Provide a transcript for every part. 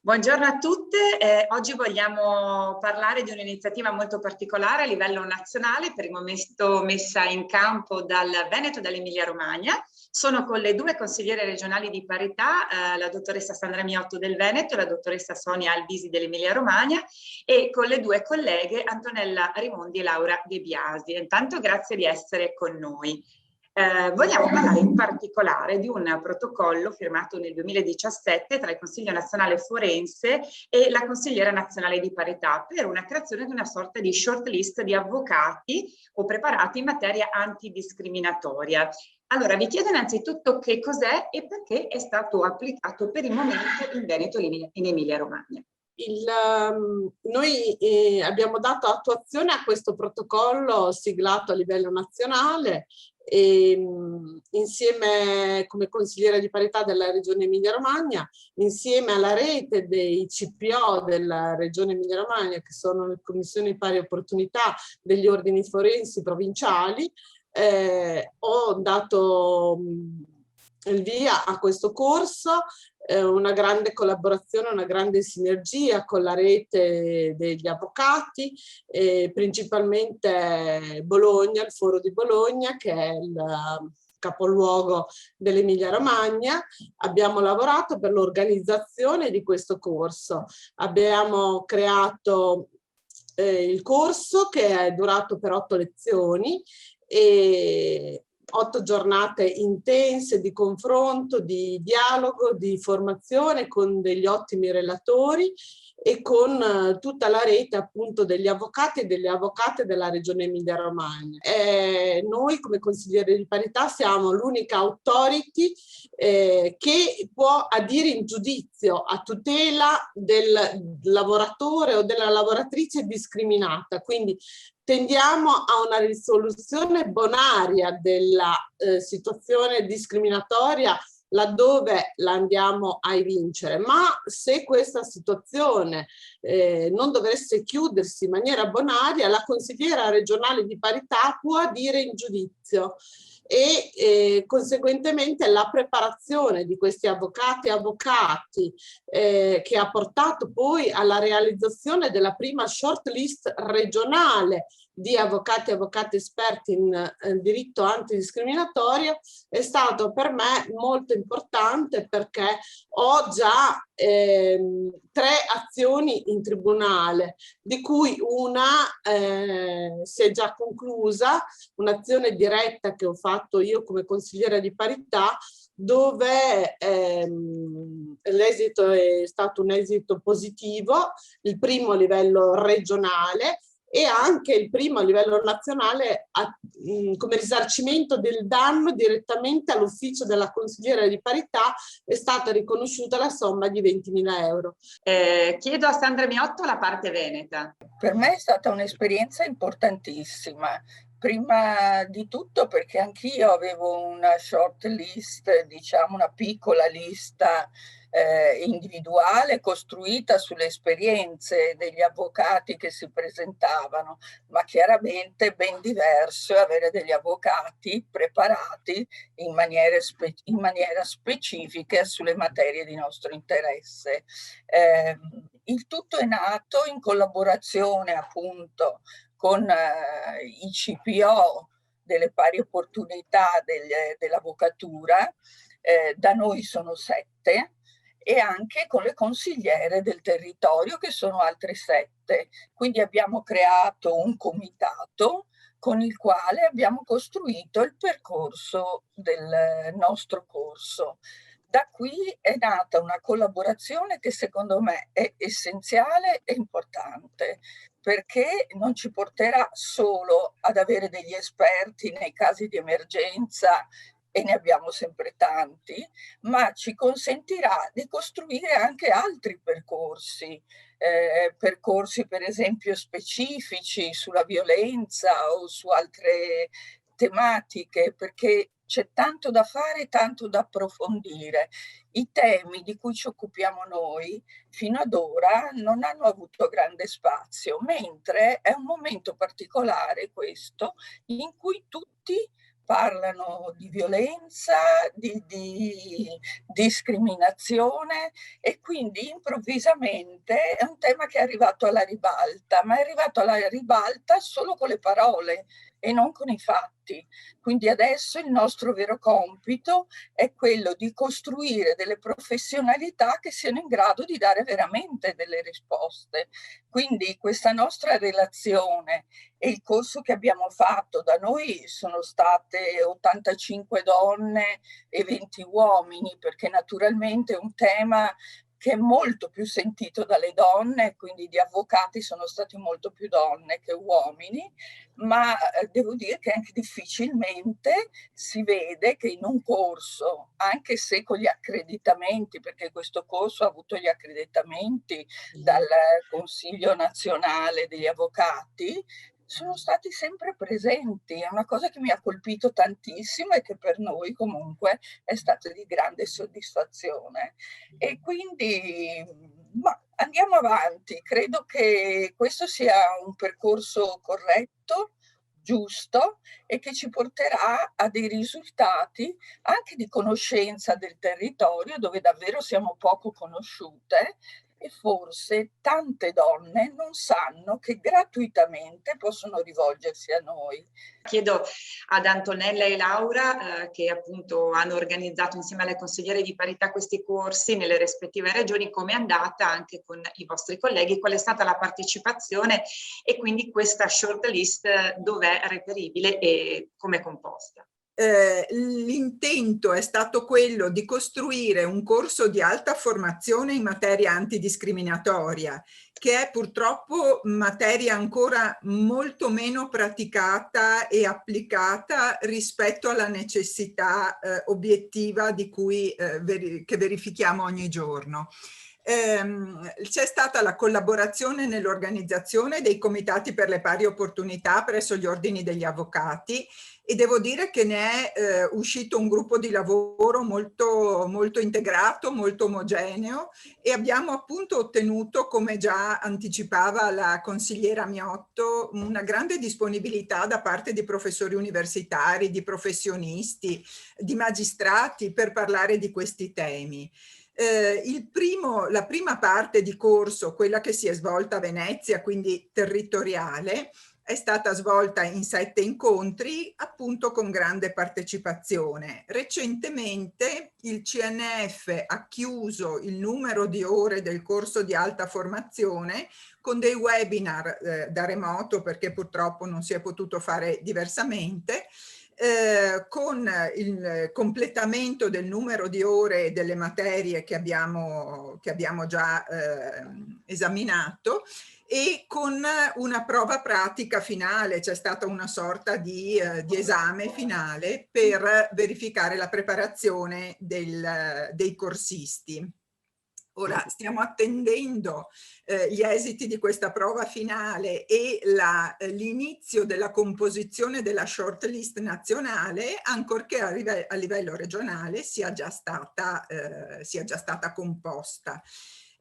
Buongiorno a tutte, oggi vogliamo parlare di un'iniziativa molto particolare a livello nazionale, per il momento messa in campo dal Veneto e dall'Emilia Romagna. Sono con le due consigliere regionali di parità, la dottoressa Sandra Miotto del Veneto e la dottoressa Sonia Albisi dell'Emilia Romagna, e con le due colleghe Antonella Rimondi e Laura De Biasi. Intanto grazie di essere con noi. Vogliamo parlare in particolare di un protocollo firmato nel 2017 tra il Consiglio Nazionale Forense e la Consigliera Nazionale di Parità per una creazione di una sorta di shortlist di avvocati o preparati in materia antidiscriminatoria. Allora, vi chiedo innanzitutto che cos'è e perché è stato applicato per il momento in Veneto e in Emilia-Romagna. Noi abbiamo dato attuazione a questo protocollo siglato a livello nazionale e insieme, come consigliere di parità della Regione Emilia-Romagna, insieme alla rete dei CPO della Regione Emilia-Romagna, che sono le commissioni di pari opportunità degli ordini forensi provinciali, ho dato il via a questo corso, una grande collaborazione, una grande sinergia con la rete degli avvocati, principalmente Bologna, il Foro di Bologna, che è il capoluogo dell'Emilia Romagna. Abbiamo lavorato per l'organizzazione di questo corso. Abbiamo creato il corso, che è durato per 8 lezioni e 8 giornate intense di confronto, di dialogo, di formazione con degli ottimi relatori e con tutta la rete appunto degli avvocati e delle avvocate della Regione Emilia-Romagna. Noi come consiglieri di parità siamo l'unica authority che può adire in giudizio a tutela del lavoratore o della lavoratrice discriminata, quindi tendiamo a una risoluzione bonaria della situazione discriminatoria laddove la andiamo a evincere, ma se questa situazione non dovesse chiudersi in maniera bonaria, la consigliera regionale di parità può adire in giudizio e conseguentemente la preparazione di questi avvocati e avvocati che ha portato poi alla realizzazione della prima shortlist regionale di avvocati e avvocati esperti in diritto antidiscriminatorio è stato per me molto importante, perché ho già 3 azioni in tribunale, di cui una si è già conclusa, un'azione diretta che ho fatto io come consigliera di parità, dove l'esito è stato un esito positivo, il primo a livello regionale e anche il primo a livello nazionale come risarcimento del danno direttamente all'ufficio della consigliera di parità è stata riconosciuta la somma di 20.000 euro. Chiedo a Sandra Miotto la parte veneta. Per me è stata un'esperienza importantissima. Prima di tutto perché anch'io avevo una short list, diciamo una piccola lista individuale costruita sulle esperienze degli avvocati che si presentavano, ma chiaramente ben diverso avere degli avvocati preparati in maniera specifica sulle materie di nostro interesse. Il tutto è nato in collaborazione appunto con i CPO delle pari opportunità dell'avvocatura, da noi sono 7, e anche con le consigliere del territorio che sono altre 7. Quindi abbiamo creato un comitato con il quale abbiamo costruito il percorso del nostro corso. Da qui è nata una collaborazione che secondo me è essenziale e importante, perché non ci porterà solo ad avere degli esperti nei casi di emergenza, e ne abbiamo sempre tanti, ma ci consentirà di costruire anche altri percorsi, percorsi per esempio specifici sulla violenza o su altre tematiche, perché c'è tanto da fare, tanto da approfondire. I temi di cui ci occupiamo noi fino ad ora non hanno avuto grande spazio, mentre è un momento particolare questo in cui tutti parlano di violenza, di discriminazione, e quindi improvvisamente è un tema che è arrivato alla ribalta, ma è arrivato alla ribalta solo con le parole e non con i fatti. Quindi adesso il nostro vero compito è quello di costruire delle professionalità che siano in grado di dare veramente delle risposte. Quindi questa nostra relazione e il corso che abbiamo fatto, da noi sono state 85 donne e 20 uomini, perché naturalmente è un tema che è molto più sentito dalle donne, quindi di avvocati sono stati molto più donne che uomini, ma devo dire che anche difficilmente si vede che in un corso, anche se con gli accreditamenti, perché questo corso ha avuto gli accreditamenti dal Consiglio Nazionale degli Avvocati, sono stati sempre presenti. È una cosa che mi ha colpito tantissimo e che per noi comunque è stata di grande soddisfazione. E quindi andiamo avanti. Credo che questo sia un percorso corretto, giusto, e che ci porterà a dei risultati anche di conoscenza del territorio, dove davvero siamo poco conosciute, e forse tante donne non sanno che gratuitamente possono rivolgersi a noi. Chiedo ad Antonella e Laura, che appunto hanno organizzato insieme alle consigliere di parità questi corsi nelle rispettive regioni, come è andata anche con i vostri colleghi, qual è stata la partecipazione e quindi questa shortlist dov'è reperibile e come è composta. L'intento è stato quello di costruire un corso di alta formazione in materia antidiscriminatoria, che è purtroppo materia ancora molto meno praticata e applicata rispetto alla necessità obiettiva di cui, che verifichiamo ogni giorno. C'è stata la collaborazione nell'organizzazione dei comitati per le pari opportunità presso gli ordini degli avvocati, e devo dire che ne è uscito un gruppo di lavoro molto, molto integrato, molto omogeneo, e abbiamo appunto ottenuto, come già anticipava la consigliera Miotto, una grande disponibilità da parte di professori universitari, di professionisti, di magistrati per parlare di questi temi. La prima parte di corso, quella che si è svolta a Venezia, quindi territoriale, è stata svolta in 7 incontri, appunto con grande partecipazione. Recentemente il CNF ha chiuso il numero di ore del corso di alta formazione con dei webinar da remoto, perché purtroppo non si è potuto fare diversamente, con il completamento del numero di ore delle materie che abbiamo già esaminato, e con una prova pratica finale. C'è stata una sorta di esame finale per verificare la preparazione dei corsisti. Ora stiamo attendendo gli esiti di questa prova finale e l'inizio della composizione della shortlist nazionale, ancorché a livello regionale sia già stata composta.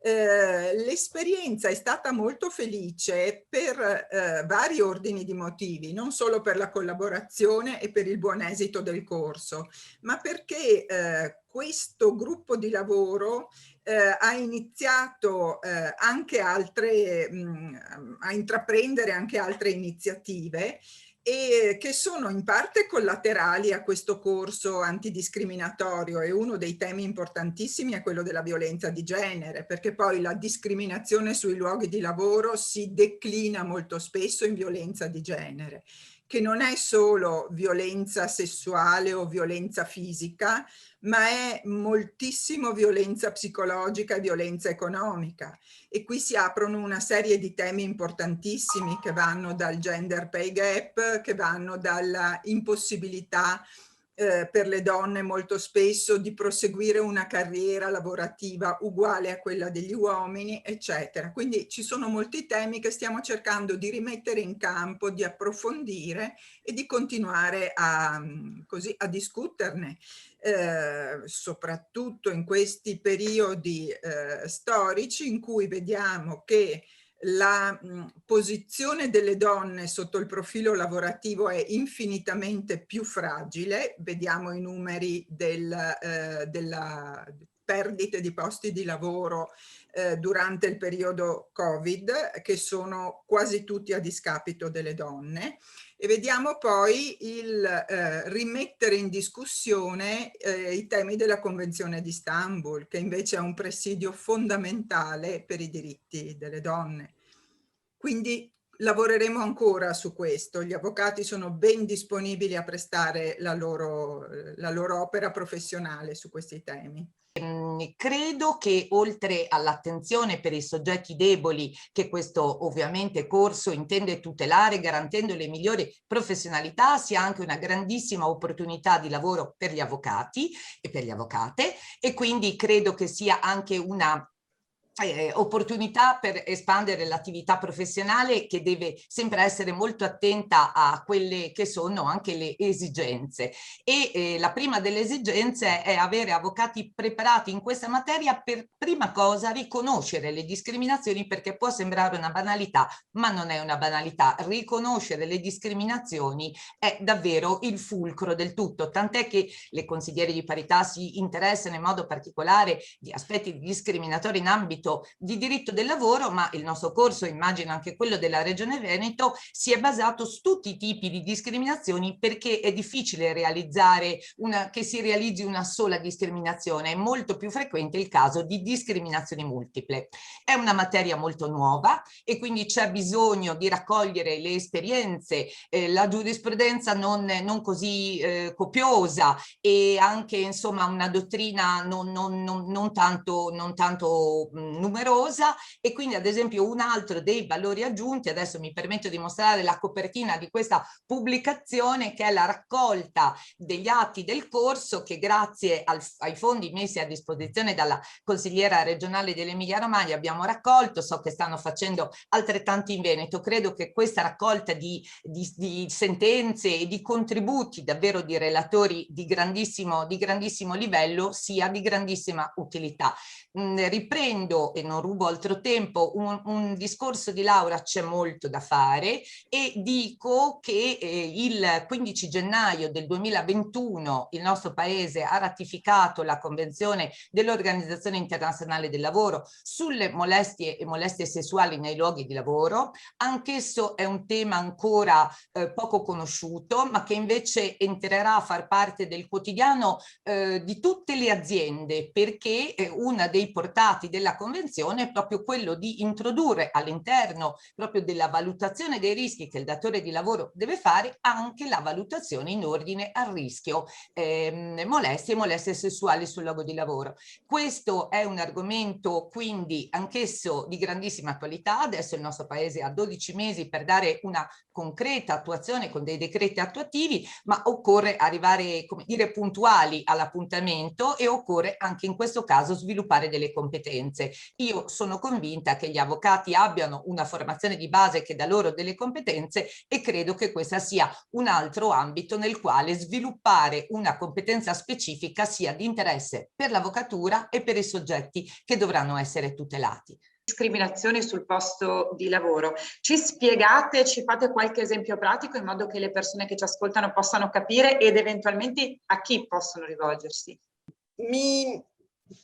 L'esperienza è stata molto felice per vari ordini di motivi, non solo per la collaborazione e per il buon esito del corso, ma perché questo gruppo di lavoro ha iniziato anche a intraprendere anche altre iniziative, e che sono in parte collaterali a questo corso antidiscriminatorio. E uno dei temi importantissimi è quello della violenza di genere, perché poi la discriminazione sui luoghi di lavoro si declina molto spesso in violenza di genere, che non è solo violenza sessuale o violenza fisica, ma è moltissimo violenza psicologica e violenza economica. E qui si aprono una serie di temi importantissimi che vanno dal gender pay gap, che vanno dalla impossibilità per le donne molto spesso di proseguire una carriera lavorativa uguale a quella degli uomini, eccetera. Quindi ci sono molti temi che stiamo cercando di rimettere in campo, di approfondire e di continuare a discuterne, soprattutto in questi periodi storici in cui vediamo che la posizione delle donne sotto il profilo lavorativo è infinitamente più fragile. Vediamo i numeri della perdite di posti di lavoro durante il periodo Covid, che sono quasi tutti a discapito delle donne. E vediamo poi il rimettere in discussione i temi della Convenzione di Istanbul, che invece è un presidio fondamentale per i diritti delle donne. Quindi lavoreremo ancora su questo. Gli avvocati sono ben disponibili a prestare la loro opera professionale su questi temi. Credo che oltre all'attenzione per i soggetti deboli, che questo ovviamente corso intende tutelare garantendo le migliori professionalità, sia anche una grandissima opportunità di lavoro per gli avvocati e per le avvocate, e quindi credo che sia anche una opportunità per espandere l'attività professionale, che deve sempre essere molto attenta a quelle che sono anche le esigenze, e la prima delle esigenze è avere avvocati preparati in questa materia per prima cosa riconoscere le discriminazioni, perché può sembrare una banalità ma non è una banalità. Riconoscere le discriminazioni è davvero il fulcro del tutto, tant'è che le consigliere di parità si interessano in modo particolare di aspetti discriminatori in ambito di diritto del lavoro, ma il nostro corso, immagino anche quello della Regione Veneto, si è basato su tutti i tipi di discriminazioni, perché è difficile realizzare che si realizzi una sola discriminazione. È molto più frequente il caso di discriminazioni multiple. È una materia molto nuova e quindi c'è bisogno di raccogliere le esperienze, la giurisprudenza non così copiosa, e anche insomma una dottrina non tanto numerosa, e quindi ad esempio un altro dei valori aggiunti, adesso mi permetto di mostrare la copertina di questa pubblicazione, che è la raccolta degli atti del corso, che grazie ai fondi messi a disposizione dalla consigliera regionale dell'Emilia Romagna abbiamo raccolto. So che stanno facendo altrettanti in Veneto. Credo che questa raccolta di sentenze e di contributi davvero di relatori di grandissimo livello sia di grandissima utilità. Riprendo e non rubo altro tempo, un discorso di Laura, c'è molto da fare, e dico che il 15 gennaio del 2021 il nostro paese ha ratificato la Convenzione dell'Organizzazione Internazionale del Lavoro sulle molestie e molestie sessuali nei luoghi di lavoro. Anch'esso è un tema ancora poco conosciuto, ma che invece entrerà a far parte del quotidiano di tutte le aziende, perché una dei portati della Convenzione è proprio quello di introdurre all'interno proprio della valutazione dei rischi che il datore di lavoro deve fare anche la valutazione in ordine al rischio molestie e molestie sessuali sul luogo di lavoro. Questo è un argomento quindi anch'esso di grandissima attualità. Adesso il nostro Paese ha 12 mesi per dare una concreta attuazione con dei decreti attuativi, ma occorre arrivare, come dire, puntuali all'appuntamento, e occorre anche in questo caso sviluppare delle competenze. Io sono convinta che gli avvocati abbiano una formazione di base che dà loro delle competenze, e credo che questo sia un altro ambito nel quale sviluppare una competenza specifica sia di interesse per l'avvocatura e per i soggetti che dovranno essere tutelati. Discriminazioni sul posto di lavoro. Ci spiegate, ci fate qualche esempio pratico in modo che le persone che ci ascoltano possano capire ed eventualmente a chi possono rivolgersi? Mi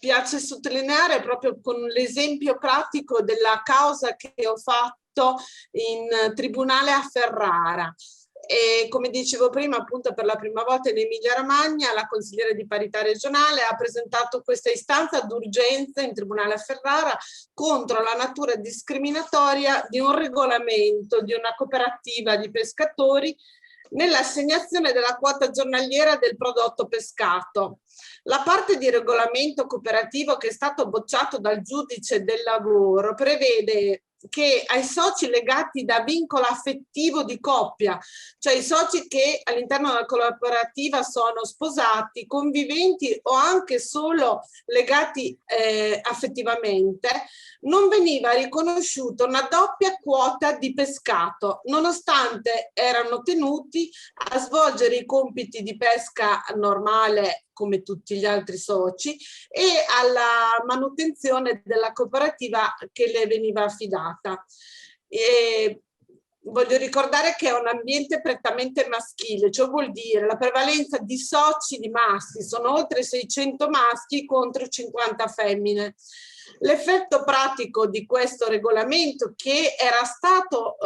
piace sottolineare proprio con l'esempio pratico della causa che ho fatto in tribunale a Ferrara. E come dicevo prima, appunto, per la prima volta in Emilia Romagna la consigliere di parità regionale ha presentato questa istanza d'urgenza in tribunale a Ferrara contro la natura discriminatoria di un regolamento di una cooperativa di pescatori nell'assegnazione della quota giornaliera del prodotto pescato. La parte di regolamento cooperativo che è stato bocciato dal giudice del lavoro prevede che ai soci legati da vincolo affettivo di coppia, cioè i soci che all'interno della cooperativa sono sposati, conviventi o anche solo legati affettivamente, non veniva riconosciuta una doppia quota di pescato, nonostante erano tenuti a svolgere i compiti di pesca normale come tutti gli altri soci, e alla manutenzione della cooperativa che le veniva affidata. E voglio ricordare che è un ambiente prettamente maschile, ciò vuol dire la prevalenza di soci di maschi, sono oltre 600 maschi contro 50 femmine. L'effetto pratico di questo regolamento, che era stato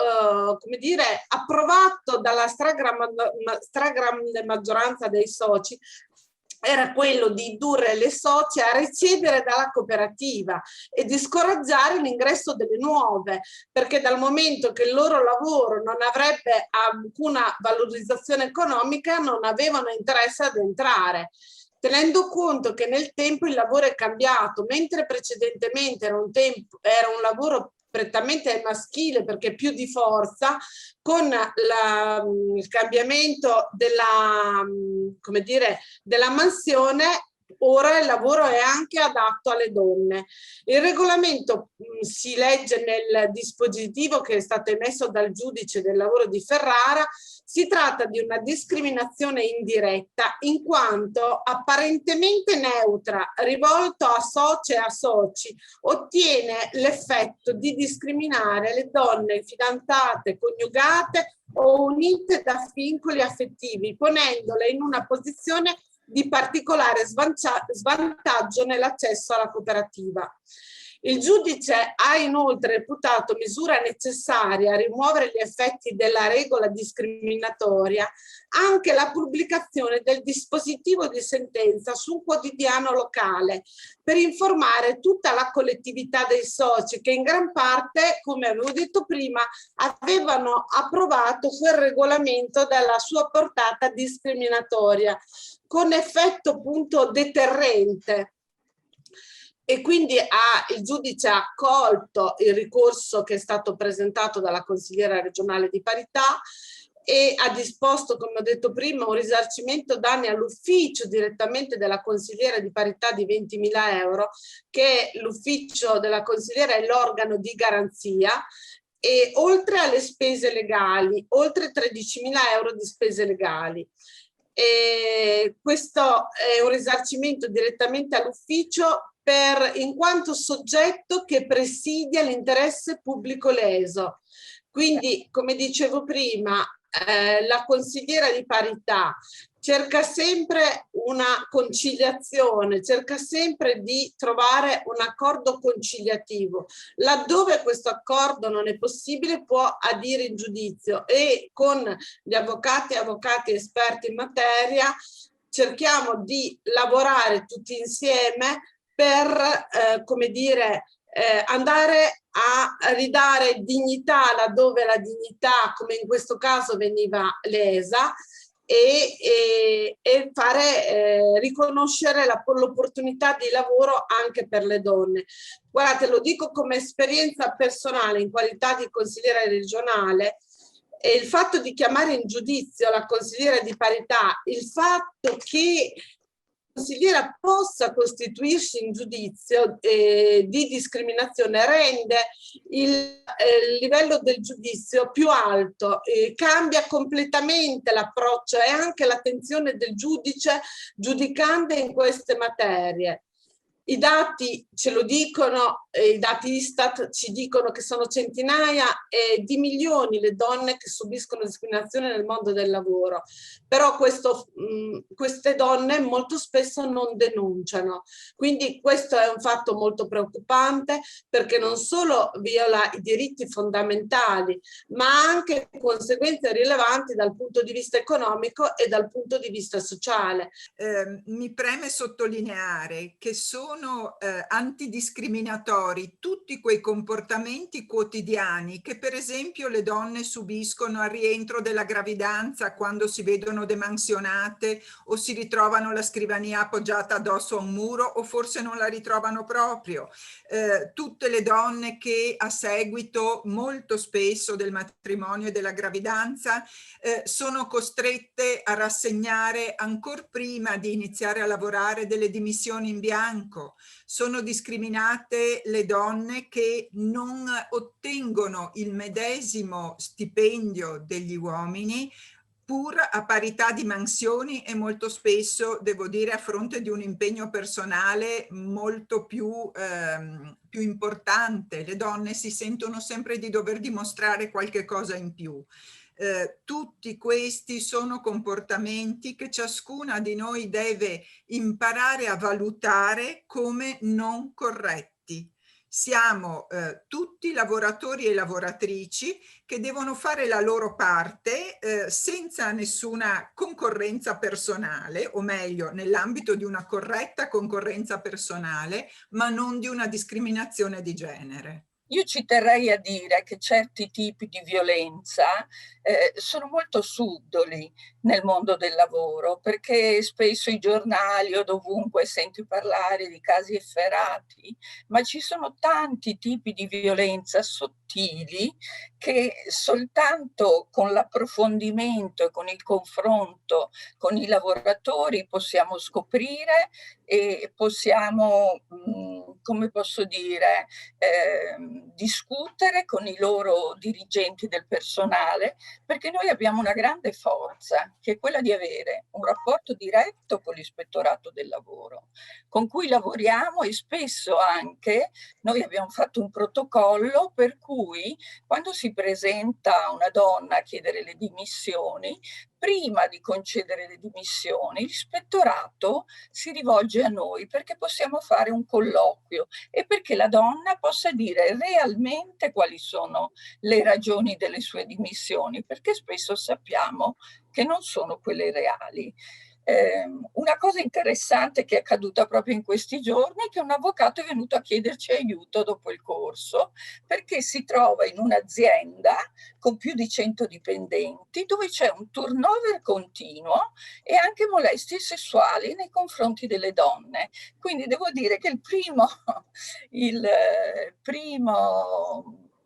come dire, approvato dalla stragrande maggioranza dei soci, era quello di indurre le socie a ricevere dalla cooperativa e di scoraggiare l'ingresso delle nuove, perché dal momento che il loro lavoro non avrebbe alcuna valorizzazione economica non avevano interesse ad entrare. Tenendo conto che nel tempo il lavoro è cambiato, mentre precedentemente era un lavoro prettamente maschile perché più di forza, con il cambiamento come dire, della mansione, ora il lavoro è anche adatto alle donne. Il regolamento si legge nel dispositivo che è stato emesso dal giudice del lavoro di Ferrara. Si tratta di una discriminazione indiretta in quanto apparentemente neutra, rivolto a socie e a soci, ottiene l'effetto di discriminare le donne fidanzate, coniugate o unite da vincoli affettivi, ponendole in una posizione di particolare svantaggio nell'accesso alla cooperativa. Il giudice ha inoltre reputato misura necessaria a rimuovere gli effetti della regola discriminatoria anche la pubblicazione del dispositivo di sentenza su un quotidiano locale per informare tutta la collettività dei soci che in gran parte, come avevo detto prima, avevano approvato quel regolamento dalla sua portata discriminatoria con effetto appunto deterrente. E quindi il giudice ha accolto il ricorso che è stato presentato dalla consigliera regionale di parità e ha disposto, come ho detto prima, un risarcimento danni all'ufficio direttamente della consigliera di parità di 20.000 euro, che l'ufficio della consigliera è l'organo di garanzia, e oltre alle spese legali, oltre 13.000 euro di spese legali. E questo è un risarcimento direttamente all'ufficio in quanto soggetto che presidia l'interesse pubblico leso. Quindi, come dicevo prima, la consigliera di parità cerca sempre una conciliazione, cerca sempre di trovare un accordo conciliativo. Laddove questo accordo non è possibile può adire in giudizio e con gli avvocati e avvocati esperti in materia cerchiamo di lavorare tutti insieme per, come dire, andare a ridare dignità laddove la dignità, come in questo caso, veniva lesa, e fare riconoscere l'opportunità di lavoro anche per le donne. Guardate, lo dico come esperienza personale in qualità di consigliera regionale, e il fatto di chiamare in giudizio la consigliera di parità, il fatto che consigliera possa costituirsi in giudizio di discriminazione rende il livello del giudizio più alto, cambia completamente l'approccio e anche l'attenzione del giudice giudicante in queste materie. I dati ce lo dicono, i dati Istat ci dicono che sono centinaia di milioni le donne che subiscono discriminazione nel mondo del lavoro, però queste donne molto spesso non denunciano, quindi questo è un fatto molto preoccupante perché non solo viola i diritti fondamentali, ma ha anche conseguenze rilevanti dal punto di vista economico e dal punto di vista sociale. Mi preme sottolineare che sono antidiscriminatori tutti quei comportamenti quotidiani che per esempio le donne subiscono al rientro della gravidanza quando si vedono demansionate o si ritrovano la scrivania appoggiata addosso a un muro o forse non la ritrovano proprio. Tutte le donne che a seguito molto spesso del matrimonio e della gravidanza sono costrette a rassegnare ancor prima di iniziare a lavorare delle dimissioni in bianco. Sono discriminate le donne che non ottengono il medesimo stipendio degli uomini pur a parità di mansioni e molto spesso, devo dire, a fronte di un impegno personale molto più importante. Le donne si sentono sempre di dover dimostrare qualche cosa in più. Tutti questi sono comportamenti che ciascuna di noi deve imparare a valutare come non corretti. Siamo tutti lavoratori e lavoratrici che devono fare la loro parte senza nessuna concorrenza personale, o meglio, nell'ambito di una corretta concorrenza personale, ma non di una discriminazione di genere. Io ci terrei a dire che certi tipi di violenza sono molto subdoli nel mondo del lavoro, perché spesso i giornali o dovunque senti parlare di casi efferati, ma ci sono tanti tipi di violenza sottili che soltanto con l'approfondimento e con il confronto con i lavoratori possiamo scoprire e possiamo, come posso dire, discutere con i loro dirigenti del personale, perché noi abbiamo una grande forza, che è quella di avere un rapporto diretto con l'ispettorato del lavoro, con cui lavoriamo, e spesso anche noi abbiamo fatto un protocollo per cui quando si presenta una donna a chiedere le dimissioni, prima di concedere le dimissioni, l'ispettorato si rivolge a noi perché possiamo fare un colloquio e perché la donna possa dire realmente quali sono le ragioni delle sue dimissioni, perché spesso sappiamo che non sono quelle reali. Una cosa interessante che è accaduta proprio in questi giorni è che un avvocato è venuto a chiederci aiuto dopo il corso, perché si trova in un'azienda con più di 100 dipendenti dove c'è un turnover continuo e anche molestie sessuali nei confronti delle donne. Quindi devo dire che il primo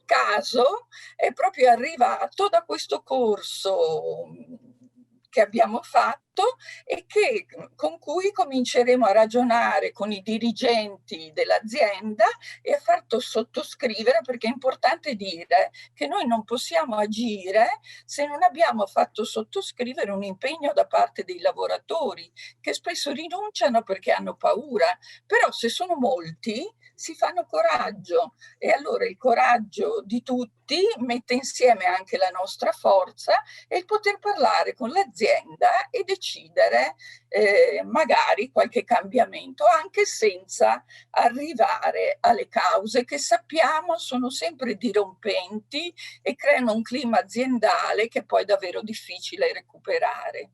caso è proprio arrivato da questo corso che abbiamo fatto e con cui cominceremo a ragionare con i dirigenti dell'azienda e a farlo sottoscrivere, perché è importante dire che noi non possiamo agire se non abbiamo fatto sottoscrivere un impegno da parte dei lavoratori, che spesso rinunciano perché hanno paura, però se sono molti si fanno coraggio, e allora il coraggio di tutti mette insieme anche la nostra forza e il poter parlare con l'azienda e decidere magari qualche cambiamento, anche senza arrivare alle cause che sappiamo sono sempre dirompenti e creano un clima aziendale che poi è davvero difficile recuperare.